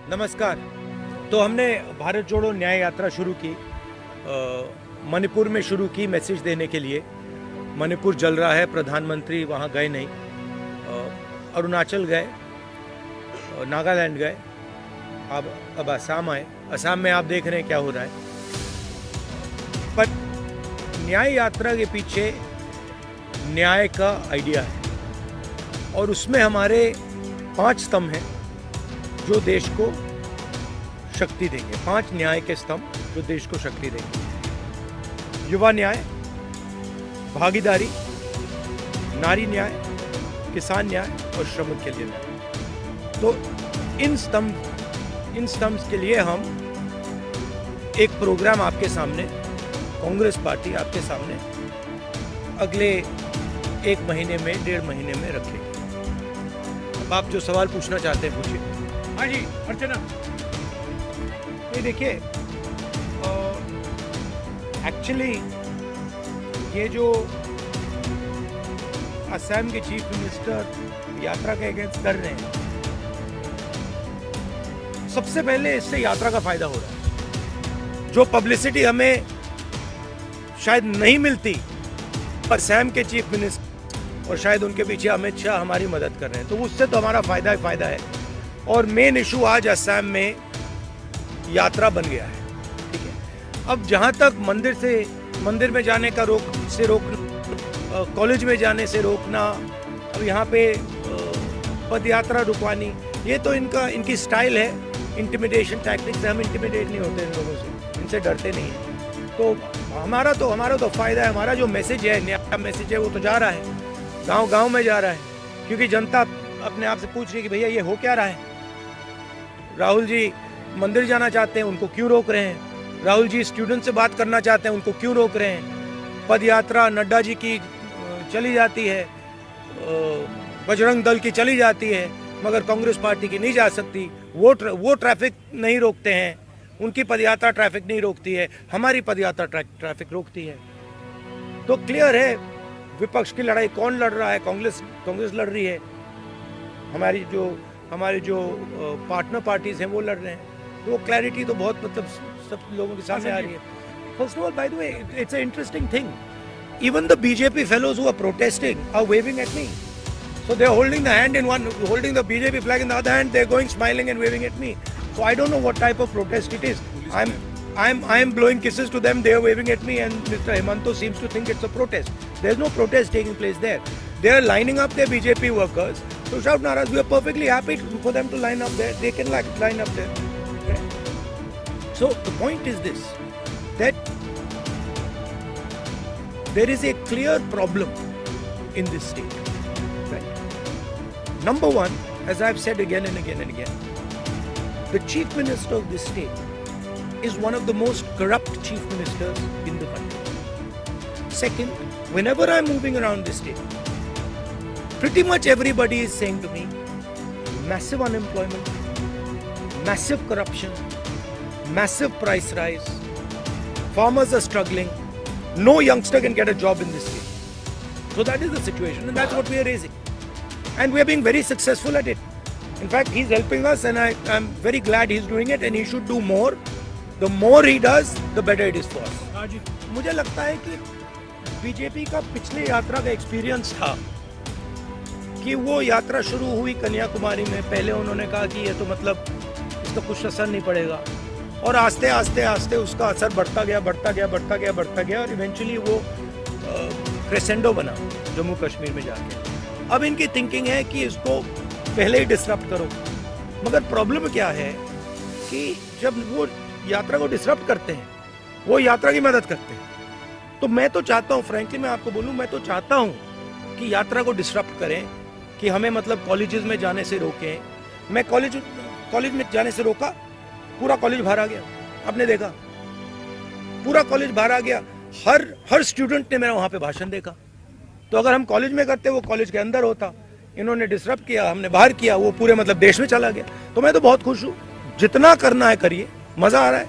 नमस्कार। तो हमने भारत जोड़ो न्याय यात्रा शुरू की, मणिपुर में शुरू की मैसेज देने के लिए। मणिपुर जल रहा है, प्रधानमंत्री वहाँ गए नहीं। अरुणाचल गए, नागालैंड गए, अब असम आए। असम में आप देख रहे हैं क्या हो रहा है। पर न्याय यात्रा के पीछे न्याय का आइडिया है और उसमें हमारे 5 स्तंभ हैं जो देश को शक्ति देंगे। 5 न्याय के स्तंभ जो देश को शक्ति देंगे: युवा न्याय, भागीदारी, नारी न्याय, किसान न्याय और श्रमिक के लिए न्याय। तो इन स्तंभ के लिए हम एक प्रोग्राम आपके सामने, कांग्रेस पार्टी आपके सामने अगले 1 महीने में, 1.5 महीने में रखेगी। अब आप जो सवाल पूछना चाहते हैं पूछिए। हाँ जी, अर्चना। ये देखिए, एक्चुअली ये जो असम के चीफ मिनिस्टर यात्रा के अगेंस्ट कर रहे हैं, सबसे पहले इससे यात्रा का फायदा हो रहा है। जो पब्लिसिटी हमें शायद नहीं मिलती, पर असम के चीफ मिनिस्टर और शायद उनके पीछे अमित शाह हमारी मदद कर रहे हैं, तो उससे तो हमारा फायदा ही फायदा है। और मेन इशू आज असम में यात्रा बन गया है, ठीक है। अब जहाँ तक मंदिर में जाने का कॉलेज में जाने से रोकना, अब यहाँ पे पद यात्रा रुकवानी, ये तो इनकी स्टाइल है, इंटिमिडेशन टैक्टिक्स से। हम इंटिमिडेट नहीं होते इन लोगों से, इनसे डरते नहीं हैं। तो हमारा तो फायदा है। हमारा जो मैसेज है, नया मैसेज है, वो तो जा रहा है, गांव में जा रहा है, क्योंकि जनता अपने आप से पूछ रही है कि भैया ये हो क्या रहा है। राहुल जी मंदिर जाना चाहते हैं, उनको क्यों रोक रहे हैं। राहुल जी स्टूडेंट से बात करना चाहते हैं, उनको क्यों रोक रहे हैं। पद यात्रा नड्डा जी की चली जाती है, बजरंग दल की चली जाती है, मगर कांग्रेस पार्टी की नहीं जा सकती। वो ट्रैफिक नहीं रोकते हैं, उनकी पदयात्रा ट्रैफिक नहीं रोकती है, हमारी पदयात्रा ट्रैफिक रोकती है। तो क्लियर है विपक्ष की लड़ाई कौन लड़ रहा है। कांग्रेस लड़ रही है, हमारे जो पार्टनर पार्टीज हैं वो लड़ रहे हैं। तो वो क्लैरिटी तो बहुत मतलब सब लोगों के सामने आ रही है। First of all, by the way, it's a interesting thing, even the BJP fellows who are protesting are waving at me. So they are holding the BJP flag in the other hand, they are going smiling and waving at me. So I don't know what type of protest it is. I'm blowing kisses to them, they are waving at me, and Mr. Hemanto seems to think it's a protest. There's no protest taking place there. They are lining up their BJP workers to shout naras. We are perfectly happy for them to line up there. They can line up there. Okay? So the point is this, that there is a clear problem in this state. Right? Number one, as I've said again and again and again, the chief minister of this state is one of the most corrupt chief ministers in the country. Second, whenever I'm moving around this state, pretty much everybody is saying to me, massive unemployment, massive corruption, massive price rise, farmers are struggling, no youngster can get a job in this state. So that is the situation, and that's what we are raising. And we are being very successful at it. In fact, he's helping us, and I'm very glad he's doing it, and he should do more. The more he does, the better it is for us. मुझे लगता है कि BJP का पिछले यात्रा का experience था कि वो यात्रा शुरू हुई कन्याकुमारी में। पहले उन्होंने कहा कि ये तो मतलब इसका कुछ असर नहीं पड़ेगा, और आस्ते आस्ते उसका असर बढ़ता गया और इवेंचुअली वो क्रेसेंडो बना जम्मू कश्मीर में जाके। अब इनकी थिंकिंग है कि इसको पहले ही डिसरप्ट करो। मगर प्रॉब्लम क्या है कि जब वो यात्रा को डिसरप्ट करते हैं, वो यात्रा की मदद करते हैं। तो मैं तो चाहता हूँ, फ्रैंकली मैं आपको बोलूँ, मैं तो चाहता हूँ कि यात्रा को डिसरप्ट करें, कि हमें मतलब कॉलेजेस में जाने से रोकें। मैं कॉलेज में जाने से रोका, पूरा कॉलेज बाहर आ गया। आपने देखा, पूरा कॉलेज बाहर आ गया। हर स्टूडेंट ने मेरा वहां पे भाषण देखा। तो अगर हम कॉलेज में करते, वो कॉलेज के अंदर होता। इन्होंने डिसरप्ट किया, हमने बाहर किया, वो पूरे मतलब देश में चला गया। तो मैं तो बहुत खुश हूँ। जितना करना है करिए, मजा आ रहा है,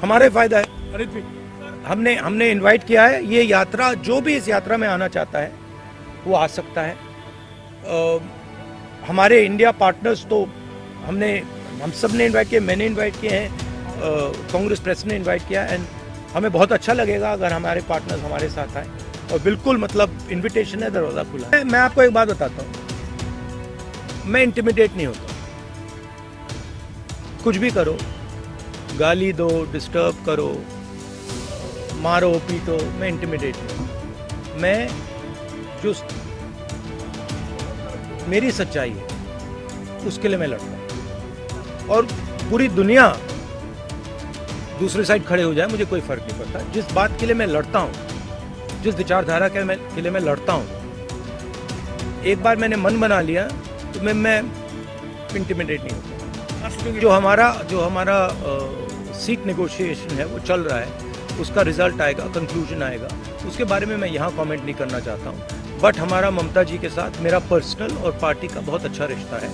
हमारे फायदा है। हमने इनवाइट किया है ये यात्रा, जो भी इस यात्रा में आना चाहता है वो आ सकता है। हमारे इंडिया पार्टनर्स तो हमने हम सब ने इनवाइट किया, मैंने इनवाइट किए हैं, कांग्रेस प्रेस ने इनवाइट किया, एंड हमें बहुत अच्छा लगेगा अगर हमारे पार्टनर्स हमारे साथ आए। और बिल्कुल मतलब इनविटेशन है, दरवाज़ा खुला है। मैं आपको एक बात बताता हूँ, मैं इंटिमिडेट नहीं होता। कुछ भी करो, गाली दो, डिस्टर्ब करो, मारो पीटो, मैं इंटिमिडेट नहीं हूँ। मैं जो मेरी सच्चाई है उसके लिए मैं लड़ता हूँ, और पूरी दुनिया दूसरी साइड खड़े हो जाए मुझे कोई फर्क नहीं पड़ता। जिस बात के लिए मैं लड़ता हूँ, जिस विचारधारा के लिए मैं लड़ता हूँ, एक बार मैंने मन बना लिया तो मैं इंटिमिडेट नहीं होता। जो हमारा सीट नेगोशिएशन है वो चल रहा है, उसका रिजल्ट आएगा, कंक्लूजन आएगा, उसके बारे में मैं यहाँ कमेंट नहीं करना चाहता हूँ। बट हमारा ममता जी के साथ मेरा पर्सनल और पार्टी का बहुत अच्छा रिश्ता है।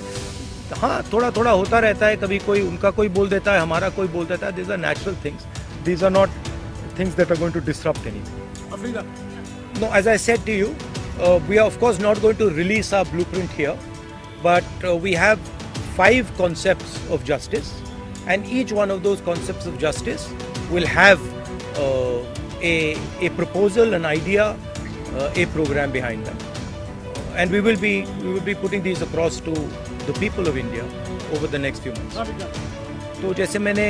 हाँ, थोड़ा थोड़ा होता रहता है, कभी कोई उनका कोई बोल देता है, हमारा कोई बोल देता है। These are natural things, these are not things that are going to disrupt anything. No, as I said to you, we are of course not going to release our blueprint here, but we have 5 concepts of justice, and each one of those concepts of justice will have a proposal, an idea, a program behind them, and we will be putting these across to the people of India over the next few months. तो जैसे मैंने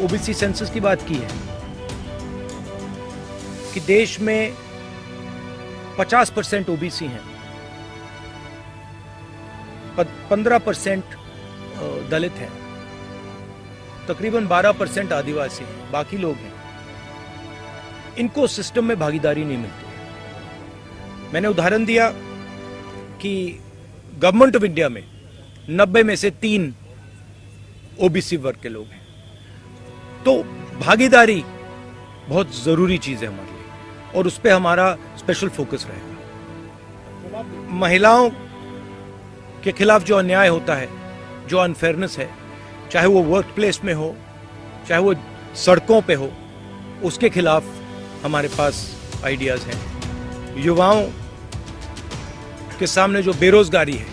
OBC census की बात की है कि देश में 50% OBC हैं, 15% दलित हैं, तकरीबन 12% आदिवासी हैं, बाकी लोग हैं। इनको सिस्टम में भागीदारी नहीं मिलती। मैंने उदाहरण दिया कि गवर्नमेंट ऑफ इंडिया में 90 में से 3 OBC वर्ग के लोग हैं। तो भागीदारी बहुत जरूरी चीज है हमारे लिए, और उस पर हमारा स्पेशल फोकस रहेगा। महिलाओं के खिलाफ जो अन्याय होता है, जो अनफेयरनेस है, चाहे वो वर्क प्लेस में हो, चाहे वो सड़कों पे हो, उसके खिलाफ हमारे पास आइडियाज हैं। युवाओं के सामने जो बेरोजगारी है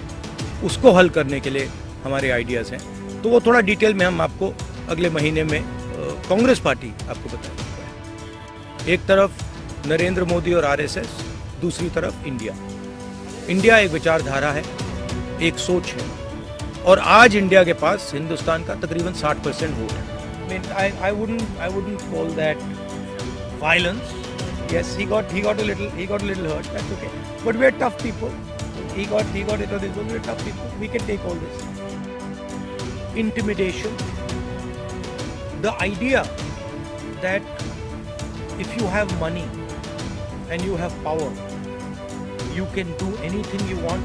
उसको हल करने के लिए हमारे आइडियाज हैं। तो वो थोड़ा डिटेल में हम आपको अगले महीने में कांग्रेस पार्टी आपको बताएगी। एक तरफ नरेंद्र मोदी और RSS, दूसरी तरफ इंडिया। इंडिया एक विचारधारा है, एक सोच है, और आज इंडिया के पास हिंदुस्तान का तकरीबन 60% वोट है। I wouldn't call that violence. Yes, he got a little hurt. That's okay. But we are tough people. He got it on his own. We are tough people. We can take all this. Intimidation. The idea that if you have money and you have power, you can do anything you want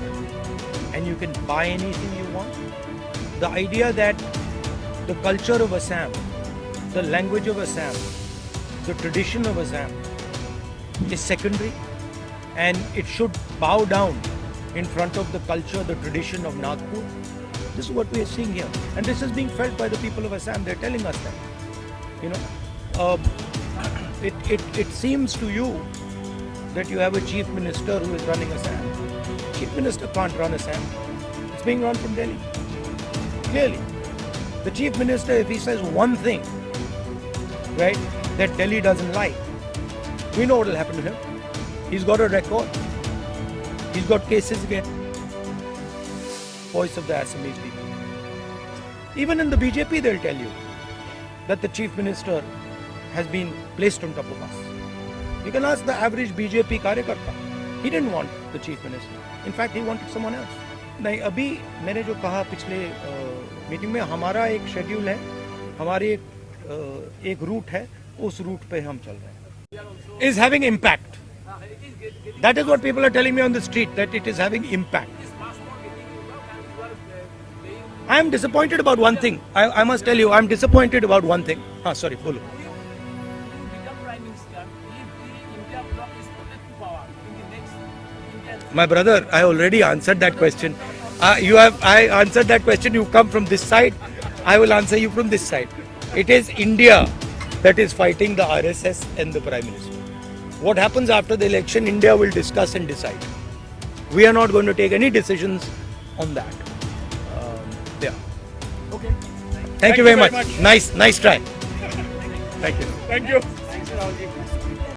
and you can buy anything you want. The idea that the culture of Assam, the language of Assam, the tradition of Assam is secondary, and it should bow down in front of the culture, the tradition of Nagpur. This is what we are seeing here, and this is being felt by the people of Assam. They're telling us that, it seems to you that you have a chief minister who is running Assam. Chief minister can't run Assam. It's being run from Delhi. Clearly, the chief minister, if he says one thing, right, that Delhi doesn't like, we know what will happen to him. He's got a record. He's got cases against voice of the Assamese people. Even in the BJP, they'll tell you that the chief minister has been placed on top of us. You can ask the average BJP कार्यकर्ता. He didn't want the chief minister. In fact, he wanted someone else. नहीं, अभी मैंने जो कहा पिछले meeting में, हमारा एक शेड्यूल है, हमारी एक रूट है, उस रूट पे हम चल रहे हैं. Is having impact. That is what people are telling me on the street, that it is having impact. I am disappointed about one thing. I must tell you, I am disappointed about one thing. Sorry, bolo. My brother, I already answered that question. I answered that question. You come from this side, I will answer you from this side. It is India that is fighting the RSS and the Prime Minister. What happens after the election, India will discuss and decide. We are not going to take any decisions on that. Okay. Thank you very much. Nice try. Thank you. Thank you.